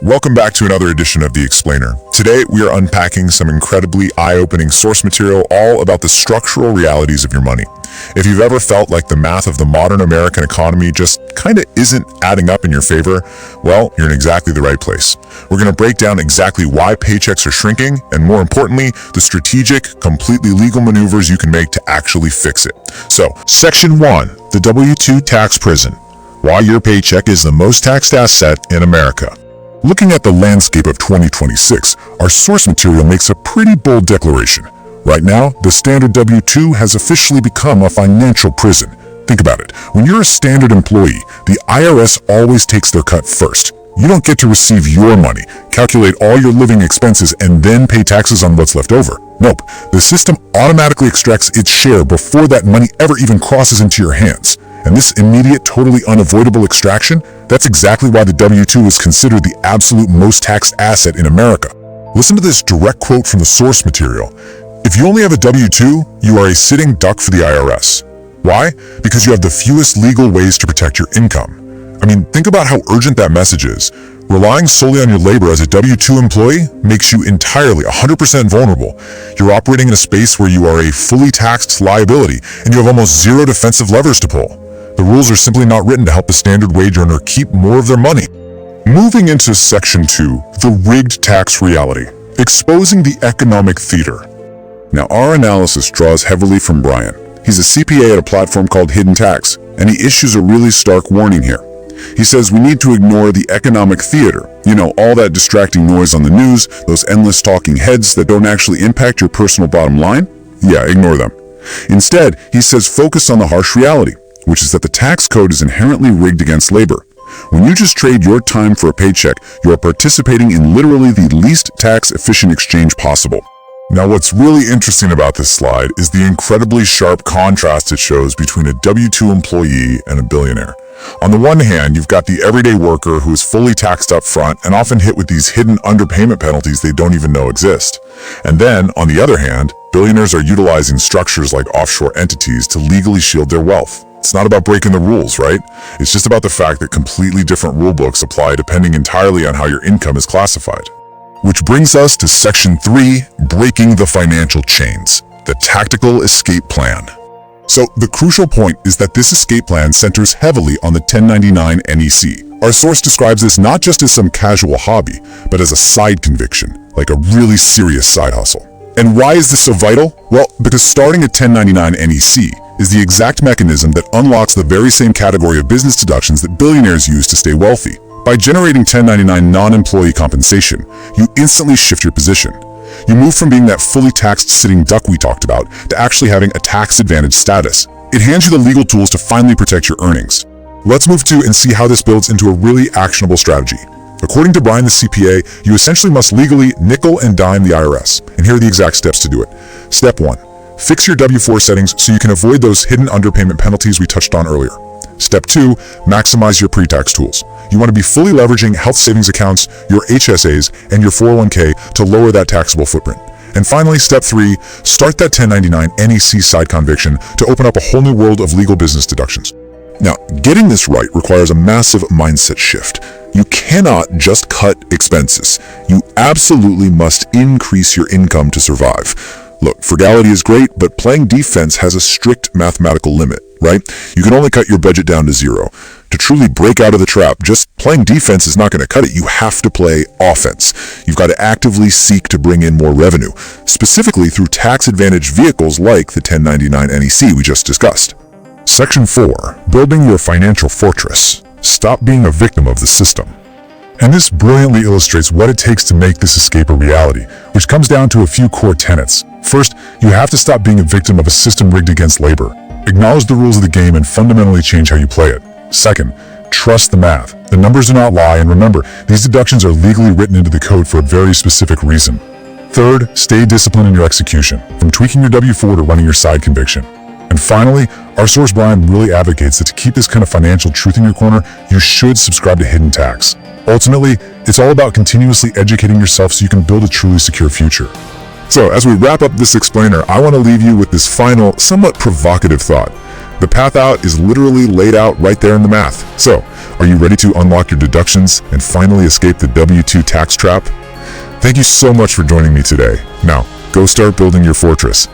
Welcome back to another edition of The Explainer. Today, we are unpacking some incredibly eye-opening source material all about the structural realities of your money. If you've ever felt like the math of the modern American economy just kinda isn't adding up in your favor, well, you're in exactly the right place. We're gonna break down exactly why paychecks are shrinking, and more importantly, the strategic, completely legal maneuvers you can make to actually fix it. So, Section 1, the W-2 tax prison. Why your paycheck is the most taxed asset in America. Looking at the landscape of 2026, our source material makes a pretty bold declaration. Right now, the standard W-2 has officially become a financial prison. Think about it. When you're a standard employee, the IRS always takes their cut first. You don't get to receive your money, calculate all your living expenses, and then pay taxes on what's left over. Nope. The system automatically extracts its share before that money ever even crosses into your hands. And this immediate, totally unavoidable extraction, that's exactly why the W-2 is considered the absolute most taxed asset in America. Listen to this direct quote from the source material. If you only have a W-2, you are a sitting duck for the IRS. Why? Because you have the fewest legal ways to protect your income. I mean, think about how urgent that message is. Relying solely on your labor as a W-2 employee makes you entirely 100% vulnerable. You're operating in a space where you are a fully taxed liability, and you have almost zero defensive levers to pull. The rules are simply not written to help the standard wage earner keep more of their money. Moving into Section 2, the rigged tax reality, exposing the economic theater. Now, our analysis draws heavily from Brian. He's a CPA at a platform called Hidden Tax, and he issues a really stark warning here. He says we need to ignore the economic theater. You know, all that distracting noise on the news, those endless talking heads that don't actually impact your personal bottom line? Yeah, ignore them. Instead, he says focus on the harsh reality, which is that the tax code is inherently rigged against labor. When you just trade your time for a paycheck, you are participating in literally the least tax-efficient exchange possible. Now, what's really interesting about this slide is the incredibly sharp contrast it shows between a W-2 employee and a billionaire. On the one hand, you've got the everyday worker who is fully taxed up front and often hit with these hidden underpayment penalties they don't even know exist. And then, on the other hand, billionaires are utilizing structures like offshore entities to legally shield their wealth. It's not about breaking the rules, right? It's just about the fact that completely different rule books apply depending entirely on how your income is classified. Which brings us to Section 3, breaking the financial chains, the tactical escape plan. So the crucial point is that this escape plan centers heavily on the 1099 NEC. Our source describes this not just as some casual hobby, but as a side conviction, like a really serious side hustle. And why is this so vital? Well, because starting a 1099 NEC is the exact mechanism that unlocks the very same category of business deductions that billionaires use to stay wealthy. By generating 1099 non-employee compensation, you instantly shift your position. You move from being that fully taxed sitting duck we talked about to actually having a tax-advantaged status. It hands you the legal tools to finally protect your earnings. Let's move to and see how this builds into a really actionable strategy. According to Brian the CPA, you essentially must legally nickel and dime the IRS. And here are the exact steps to do it. Step 1. Fix your W-4 settings so you can avoid those hidden underpayment penalties we touched on earlier. Step 2. Maximize your pre-tax tools. You want to be fully leveraging health savings accounts, your HSAs, and your 401k to lower that taxable footprint. And finally, Step 3. Start that 1099 NEC side conviction to open up a whole new world of legal business deductions. Now, getting this right requires a massive mindset shift. You cannot just cut expenses. You absolutely must increase your income to survive. Look, frugality is great, but playing defense has a strict mathematical limit, right? You can only cut your budget down to 0. To truly break out of the trap, just playing defense is not going to cut it. You have to play offense. You've got to actively seek to bring in more revenue, specifically through tax-advantaged vehicles like the 1099 NEC we just discussed. Section 4. Building your financial fortress. Stop being a victim of the system. And this brilliantly illustrates what it takes to make this escape a reality, which comes down to a few core tenets. First, you have to stop being a victim of a system rigged against labor. Acknowledge the rules of the game and fundamentally change how you play it. Second, trust the math. The numbers do not lie, and remember, these deductions are legally written into the code for a very specific reason. Third, stay disciplined in your execution, from tweaking your W-4 to running your side conviction. And finally, our source Brian really advocates that to keep this kind of financial truth in your corner, you should subscribe to Hidden Tax. Ultimately, it's all about continuously educating yourself so you can build a truly secure future. So as we wrap up this explainer, I want to leave you with this final, somewhat provocative thought. The path out is literally laid out right there in the math. So, are you ready to unlock your deductions and finally escape the W-2 tax trap? Thank you so much for joining me today. Now, go start building your fortress.